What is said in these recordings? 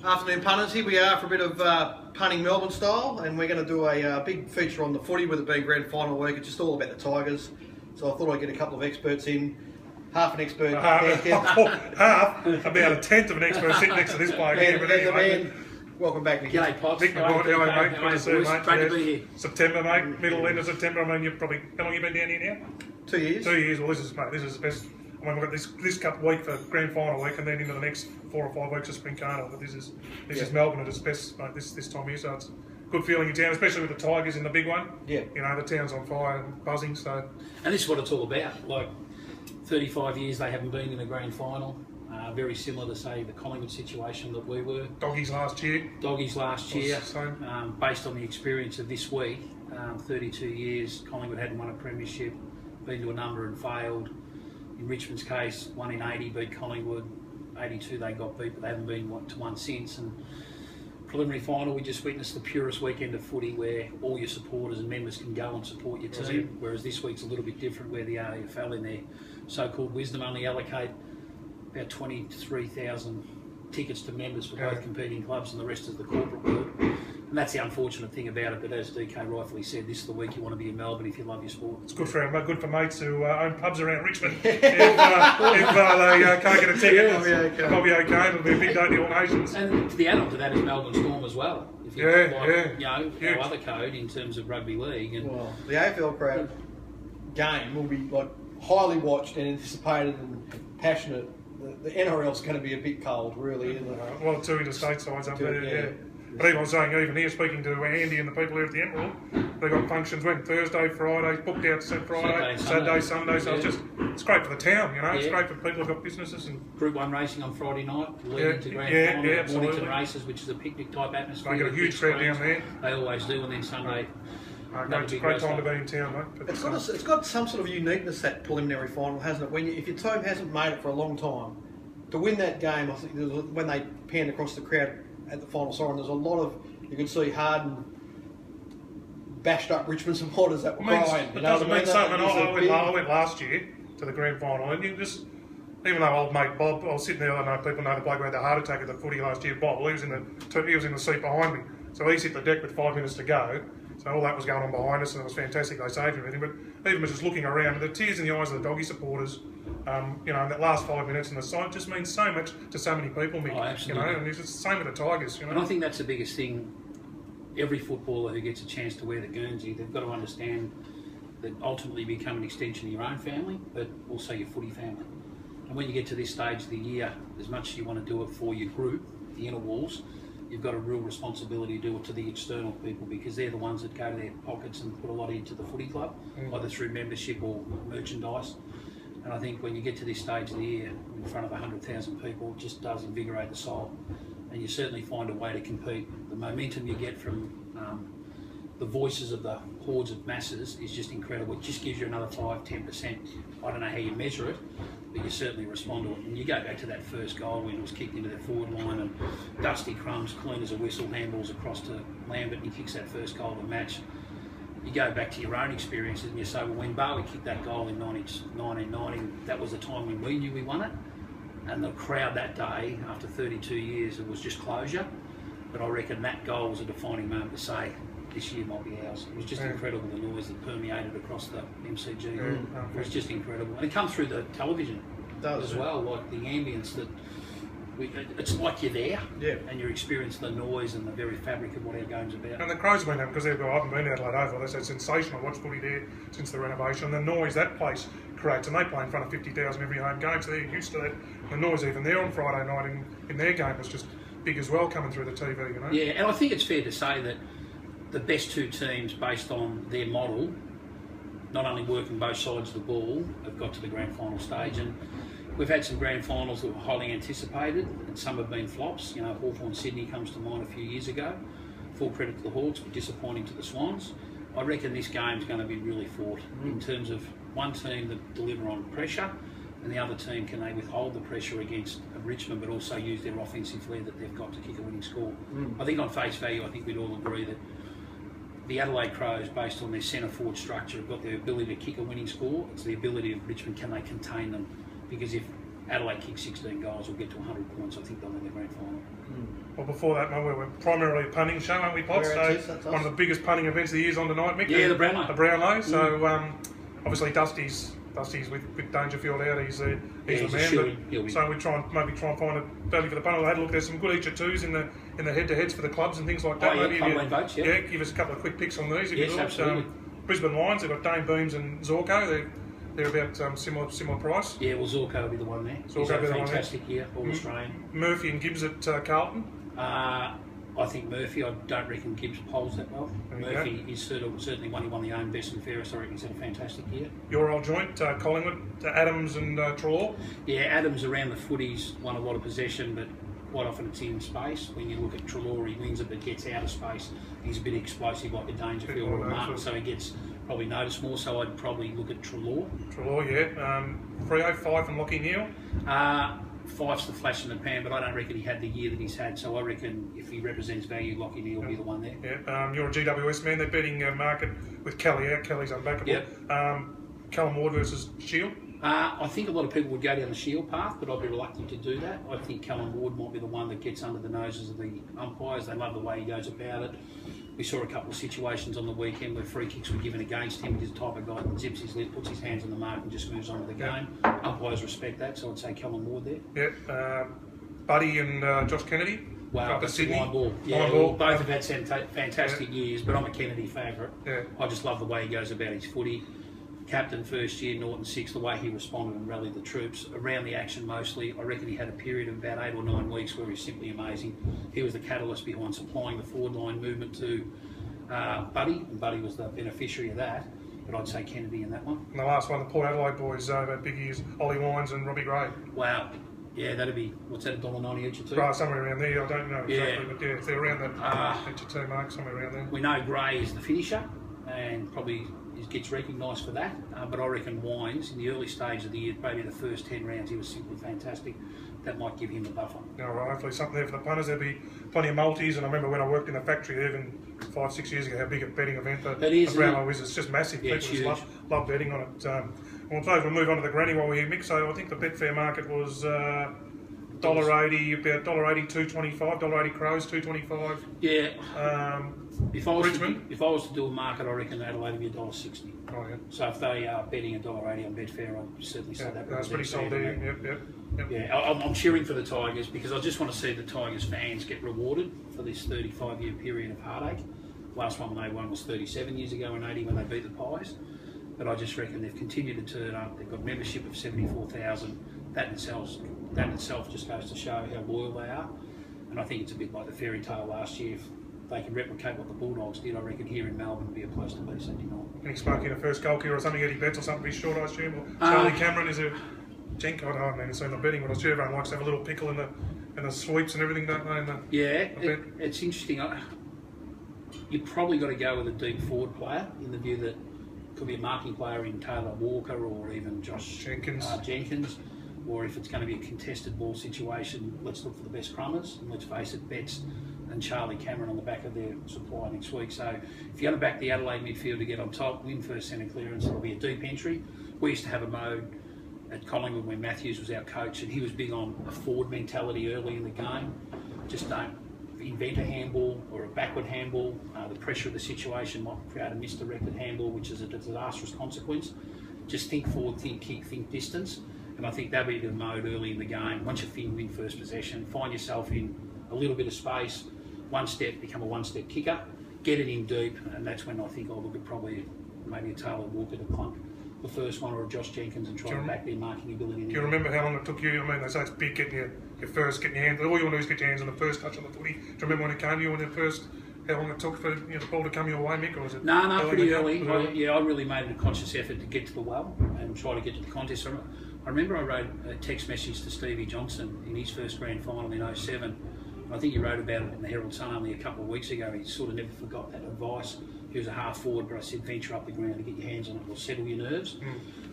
Afternoon punters, here we are for a bit of Punting Melbourne style, and we're going to do a big feature on the footy with it being grand final week. It's just all about the Tigers, so I thought I'd get a couple of experts in. Half an expert. Half? About a tenth of an expert sitting next to this bloke here. But anyway, welcome back, Mick. G'day, Pops. Mick McGuane, hello mate, good to see you mate. Great to be here. September mate, middle end of September. I mean, you've probably, how long have you been down here now? 2 years. 2 years, well this is the best. I mean, we've got this cup week for grand final week, and then into the next 4 or 5 weeks of spring carnival. But this is Melbourne at its best, mate, this time of year, so it's a good feeling in town, especially with the Tigers in the big one. Yeah. You know, the town's on fire and buzzing, so. And this is what it's all about. Like, 35 years they haven't been in a grand final. Very similar to, say, the Collingwood situation that we were. Doggies last year. Based on the experience of this week, 32 years, Collingwood hadn't won a premiership, been to a number and failed. In Richmond's case, 1 in 80 beat Collingwood, 82 they got beat, but they haven't been to one since. And preliminary final, we just witnessed the purest weekend of footy where all your supporters and members can go and support your team, whereas this week's a little bit different where the AFL in their so-called wisdom only allocate about 23,000 tickets to members for both competing clubs, and the rest is the corporate world. And that's the unfortunate thing about it, but as DK rightfully said, this is the week you want to be in Melbourne if you love your sport. It's good for mates who own pubs around Richmond. if they can't get a ticket, it'll be okay. It'll be a big day to all nations. And the add-on to that is Melbourne Storm as well. If you our other code in terms of rugby league. And well, the AFL crowd game will be like highly watched and anticipated and passionate. The NRL's going to be a bit cold, really, isn't it? Well, two interstate sides up there, yeah. But even I was saying, even here, speaking to Andy and the people here at the Emerald, they got functions when Thursday, Friday, booked out Friday, Saturday, Sunday. So it's great for the town, you know. It's great for people who've got businesses and Group 1 racing on Friday night, leading to grand final. Mornington races, which is a picnic type atmosphere. They get a huge crowd down there. They always do, and then Sunday. It's a great time to be in town, mate. It's got some sort of uniqueness, that preliminary final, hasn't it? If your team hasn't made it for a long time, to win that game, I think when they panned across the crowd at the final siren, there's a lot of, you could see hardened, bashed up Richmond supporters that were crying. It doesn't mean something. I went last year to the grand final, and you just, even though old mate Bob, I was sitting there, I know people know the bloke who had the heart attack at the footy last year, Bob, he was in the seat behind me. So he's hit the deck with 5 minutes to go. So all that was going on behind us, and it was fantastic. They saved everything. But even just looking around, the tears in the eyes of the doggy supporters, you know, in that last 5 minutes in the side just means so much to so many people, Mick. Oh, absolutely. You know, and it's the same with the Tigers. You know, and I think that's the biggest thing. Every footballer who gets a chance to wear the Guernsey, they've got to understand that ultimately you become an extension of your own family, but also your footy family. And when you get to this stage of the year, as much as you want to do it for your group, the inner walls, you've got a real responsibility to do it to the external people, because they're the ones that go to their pockets and put a lot into the footy club, either through membership or merchandise. And I think when you get to this stage of the year in front of 100,000 people, it just does invigorate the soul. And you certainly find a way to compete. The momentum you get from the voices of the hordes of masses is just incredible. It just gives you another 5-10%. I don't know how you measure it, but you certainly respond to it. And you go back to that first goal when it was kicked into the forward line, and Dusty Crumbs, clean as a whistle, handballs across to Lambert, and he kicks that first goal of the match. You go back to your own experiences and you say, well, when Barley kicked that goal in 1990, that was the time when we knew we won it. And the crowd that day, after 32 years, it was just closure. But I reckon that goal was a defining moment to say, this year might be ours. It was just incredible, the noise that permeated across the MCG. It was just incredible. And it comes through the television as well, like the ambience that, it's like you're there, and you're experiencing the noise and the very fabric of what our game's about. And the Crows have been because I haven't been to Adelaide Oval. They said sensational. I watched footy there since the renovation. The noise that place creates, and they play in front of 50,000 every home game, so they're used to that. The noise even there on Friday night in their game was just big as well, coming through the TV. You know. Yeah, and I think it's fair to say that the best two teams, based on their model, not only working both sides of the ball, have got to the grand final stage. And we've had some grand finals that were highly anticipated, and some have been flops. You know, Hawthorn Sydney comes to mind a few years ago. Full credit to the Hawks, but disappointing to the Swans. I reckon this game's going to be really fought in terms of one team that deliver on pressure, and the other team, can they withhold the pressure against Richmond, but also use their offensive flair that they've got to kick a winning score. I think on face value, I think we'd all agree that the Adelaide Crows, based on their centre forward structure, have got the ability to kick a winning score. It's the ability of Richmond, can they contain them? Because if Adelaide kicks 16 goals, will get to 100 points, I think they'll win the grand final. Well, before that, mate, we were primarily a punting show, aren't we, Pots? So one of the biggest punting events of the year is on tonight, Mick. Yeah, the Brownlow. The Brownlow. So obviously Dusty's with Dangerfield out. He's the man. So we maybe try and find a value for the punter. I had a look. There's some good each of twos in the head-to-heads for the clubs and things like that. Oh, yeah, votes, yeah. Give us a couple of quick picks on these. Yes, absolutely. Brisbane Lions, they've got Dane Beams and Zorko. They're about similar price. Yeah, well, Zorko will be the one there. Zorko will be the one there. Fantastic year, all Australian. Murphy and Gibbs at Carlton. I think Murphy, I don't reckon Gibbs polls that well. Murphy is certainly one. He won the own best and fairest. I reckon he's had a fantastic year. Your old joint, Collingwood, Adams and Treloar. Yeah, Adams around the footies won a lot of possession, but quite often it's in space. When you look at Treloar, he wins it but gets out of space. He's a bit explosive like a Dangerfield or a Martin, so he gets probably noticed more. So I'd probably look at Treloar. Treloar, yeah. Freo, Fife and Lockie Neal. Fife's the flash in the pan, but I don't reckon he had the year that he's had. So I reckon if he represents value, Lockie Neal will be the one there. Yeah. You're a GWS man. They're betting market with Kelly out. Kelly's unbackable. Yep. Callum Ward versus Shield. I think a lot of people would go down the Shield path, but I'd be reluctant to do that. I think Callum Ward might be the one that gets under the noses of the umpires. They love the way he goes about it. We saw a couple of situations on the weekend where free kicks were given against him. He's the type of guy that zips his lip, puts his hands on the mark and just moves on with the game. Umpires respect that, so I'd say Callum Ward there. Yeah. Buddy and Josh Kennedy. Wow, that's a line ball. Yeah, both have had some fantastic years, but I'm a Kennedy favourite. Yeah. I just love the way he goes about his footy. Captain first year, Norton sixth, the way he responded and rallied the troops around the action mostly. I reckon he had a period of about 8 or 9 weeks where he was simply amazing. He was the catalyst behind supplying the forward line movement to Buddy, and Buddy was the beneficiary of that. But I'd say Kennedy in that one. And the last one, the Port Adelaide boys, had big ears, Ollie Wines and Robbie Gray. Wow. Yeah, that'd be, what's that, $1.90 each or two? Right, somewhere around there. I don't know exactly, but yeah, if they're around that each or two mark, somewhere around there. We know Gray is the finisher, and probably gets recognised for that, but I reckon Wines in the early stage of the year, maybe the first 10 rounds, he was simply fantastic. That might give him a buffer. All right, hopefully something there for the punters. There'll be plenty of multis, and I remember when I worked in the factory even 5-6 years ago, how big a betting event the Brownlow is. It's just massive. Yeah, people just love betting on it. Well, we'll move on to the granny while we're here, Mick. So I think the Betfair market was $1.80, about $1.80, $2.25, $1.80 Crows, $2.25. Yeah. If I was to do a market, I reckon Adelaide would be $1.60. Oh, yeah. So if they are betting $1.80 on Betfair, I'd certainly say that. That's pretty solid there. Yep. Yeah, I'm cheering for the Tigers because I just want to see the Tigers fans get rewarded for this 35-year period of heartache. Last one they won was 37 years ago in 80 when they beat the Pies. But I just reckon they've continued to turn up. They've got membership of 74,000. That in itself just goes to show how loyal they are. And I think it's a bit like the fairy tale last year. If they can replicate what the Bulldogs did, I reckon here in Melbourne would be a place to be Sunday night. Any smoke in a first goal kicker or something, Eddie Betts or something be short, I assume? Or Charlie Cameron is a Jenk. I don't know, man, seen the betting, but I'm sure everyone likes to have a little pickle in the sweeps and everything, don't they? It's interesting. You've probably got to go with a deep forward player in the view that could be a marking player in Taylor Walker or even Josh Jenkins. Or if it's going to be a contested ball situation, let's look for the best crummers. And let's face it, Betts and Charlie Cameron on the back of their supply next week. So if you're going to back the Adelaide midfield to get on top, win first centre clearance, it'll be a deep entry. We used to have a mode at Collingwood when Matthews was our coach, and he was big on a forward mentality early in the game. Just don't invent a handball or a backward handball. The pressure of the situation might create a misdirected handball, which is a disastrous consequence. Just think forward, think kick, think distance. And I think that'll be the mode early in the game. Once you win first possession, find yourself in a little bit of space, one step, become a one-step kicker, get it in deep, and that's when I think I'll look at probably maybe a Taylor Walker to clunk the first one, or a Josh Jenkins, and try to back their marking ability. Do you remember how long it took you? I mean, they say it's big getting your hands. All you want to do is get your hands on the first touch on the footy. Do you remember when it came to you, how long it took for the ball to come your way, Mick? Or was it? No, pretty early. I really made it a conscious effort to get to the well and try to get to the contest. I remember I wrote a text message to Stevie Johnson in his first grand final in 07. I think he wrote about it in the Herald Sun only a couple of weeks ago. He sort of never forgot that advice. He was a half forward, but I said venture up the ground to get your hands on it. It will settle your nerves.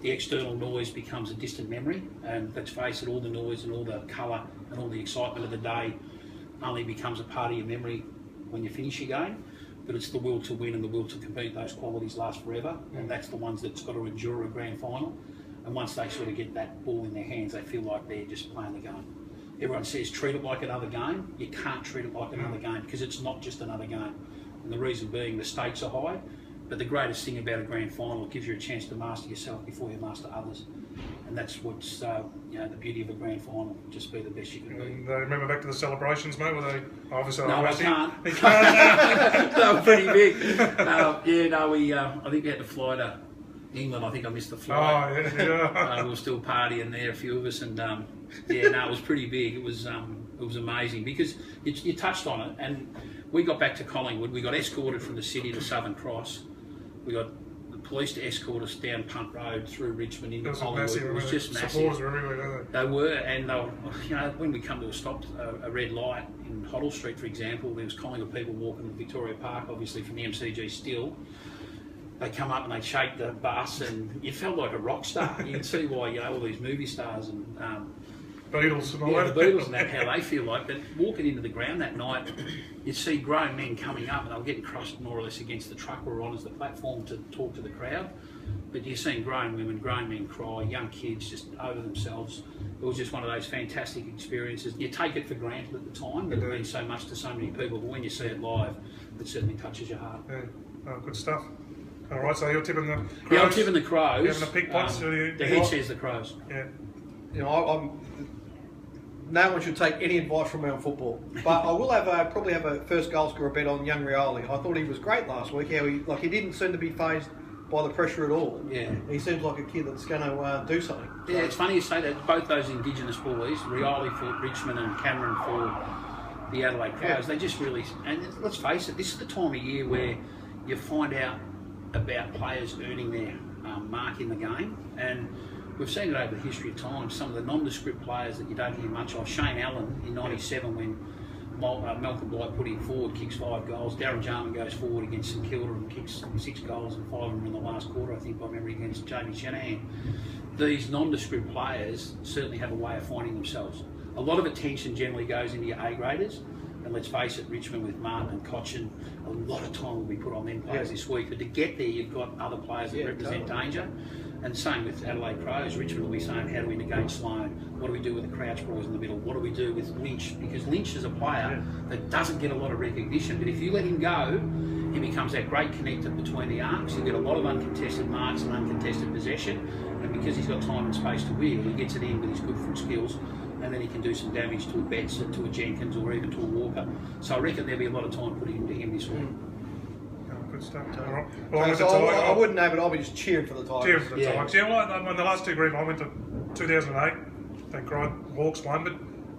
The external noise becomes a distant memory, and let's face it, all the noise and all the colour and all the excitement of the day only becomes a part of your memory when you finish your game. But it's the will to win and the will to compete. Those qualities last forever, and that's the ones that's got to endure a grand final. And once they sort of get that ball in their hands, they feel like they're just playing the game. everyone says treat it like another game. You can't treat it like another game because it's not just another game. And the reason being the stakes are high. But the greatest thing about a grand final, it gives you a chance to master yourself before you master others. And that's what's the beauty of a grand final. Just be the best you can be. And remember back to the celebrations, mate? Were they obviously? No, I can't. They were pretty big. I think we had to fly to England. I think I missed the flight. Oh yeah. We were still partying there, a few of us, and it was pretty big. It was amazing because you touched on it, and we got back to Collingwood. We got escorted from the city to Southern Cross. We got the police to escort us down Punt Road through Richmond into Collingwood. It was just massive. Supporters were everywhere, weren't they? They were, and they were, when we come to a stop, a red light in Hoddle Street, for example, there was Collingwood people walking to Victoria Park, obviously from the MCG still. They come up and they shake the bus, and you felt like a rock star. You can see why all these movie stars and Beatles and all the that. Beatles and that, how they feel like. But walking into the ground that night, you see grown men coming up and they were getting crushed more or less against the truck we were on as the platform to talk to the crowd. But you're seeing grown women, grown men cry, young kids just over themselves. It was just one of those fantastic experiences. You take it for granted at the time that it means so much to so many people, but when you see it live, it certainly touches your heart. Yeah. Oh, good stuff. All right, so you're tipping the Crows? Yeah, I'm tipping the Crows. You're having a pick pots? The head says the Crows. Yeah. No one should take any advice from me on football, but I will probably have a first goal scorer bet on young Rioli. I thought he was great last week. He didn't seem to be fazed by the pressure at all. Yeah, he seems like a kid that's going to do something. Yeah, it's funny you say that. Both those Indigenous boys, Rioli for Richmond and Cameron for the Adelaide Crows, they just really. And let's face it, this is the time of year where you find out about players earning their mark in the game, and we've seen it over the history of time. Some of the nondescript players that you don't hear much of. Shane Allen in '97 when Malcolm Blight put him forward, kicks 5 goals. Darren Jarman goes forward against St Kilda and kicks 6 goals and 5 of them in the last quarter, I think, by memory, against Jamie Shanahan. These nondescript players certainly have a way of finding themselves. A lot of attention generally goes into your A-graders. And let's face it, Richmond with Martin and Cochin, a lot of time will be put on them players this week. But to get there, you've got other players that represent danger. And same with Adelaide Crows, Richmond will be saying, how do we negate Sloan? What do we do with the Crouch boys in the middle? What do we do with Lynch? Because Lynch is a player that doesn't get a lot of recognition, but if you let him go, he becomes that great connector between the arcs. You get a lot of uncontested marks and uncontested possession, and because he's got time and space to wheel, he gets it in with his good foot skills, and then he can do some damage to a Betts, to a Jenkins, or even to a Walker. So I reckon there'll be a lot of time put into him this week. Good stuff. Well, I wouldn't know, but I'll be just cheering for the Tigers. Cheering for the Tigers. Yeah, well, when the last two grand, I went to 2008. They cried Hawks won,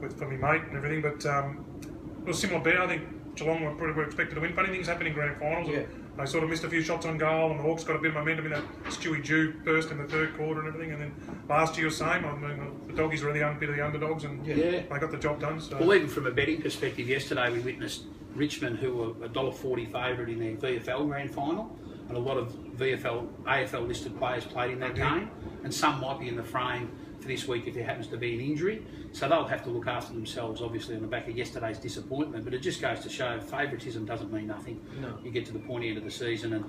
but for me mate and everything. But it was similar bet. I think Geelong were expected to win. Funny things happen in grand finals. Yeah. They sort of missed a few shots on goal, and the Hawks got a bit of momentum in that Stewie Jew burst in the third quarter and everything. And then last year, same. I mean, the Doggies were a bit of the underdogs, and they got the job done. So. Well, even from a betting perspective, yesterday we witnessed Richmond, who were $1.40 favourite in their VFL grand final, and a lot of AFL listed players played in that game, and some might be in the frame for this week if there happens to be an injury. So they'll have to look after themselves, obviously, on the back of yesterday's disappointment. But it just goes to show favouritism doesn't mean nothing. No. You get to the pointy end of the season, and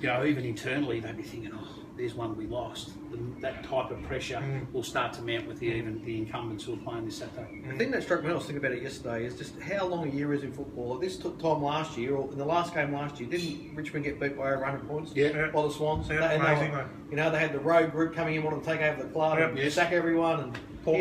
even internally they'd be thinking, oh, there's one we lost. That type of pressure will start to mount with the incumbents who are playing this Saturday. The thing that struck me when I was thinking about it yesterday is just how long a year is in football. At this time last year, or in the last game last year, didn't Richmond get beat by over 100 points by the Swans? Yeah, amazing. They had the road group coming in, wanting to take over the club and sack everyone. And Port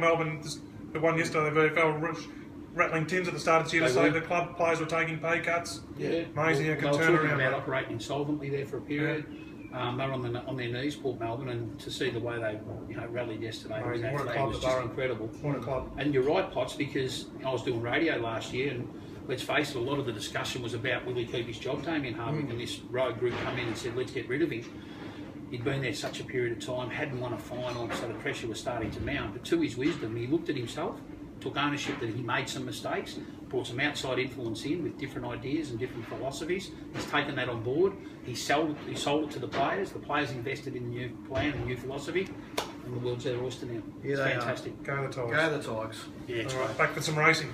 Melbourne, the one yesterday, the VFL rattling tins at the start of the year to say the club players were taking pay cuts. Yeah, amazing how it can turn around. They were talking about operating insolvently there for a period. They were on their knees, Port Melbourne, and to see the way they rallied yesterday was just incredible. What a club! And you're right, Potts, because I was doing radio last year, and let's face it, a lot of the discussion was about will he keep his job, Damien Hardwick, and this road group come in and said let's get rid of him. He'd been there such a period of time, hadn't won a final, so the pressure was starting to mount. But to his wisdom, he looked at himself, took ownership that he made some mistakes, brought some outside influence in with different ideas and different philosophies. He's taken that on board. He sold it to the players. The players invested in the new plan and new philosophy, and the world's their oyster now. It's fantastic. Go the Tigers. Go the Tigers. Yeah, all right, back for some racing.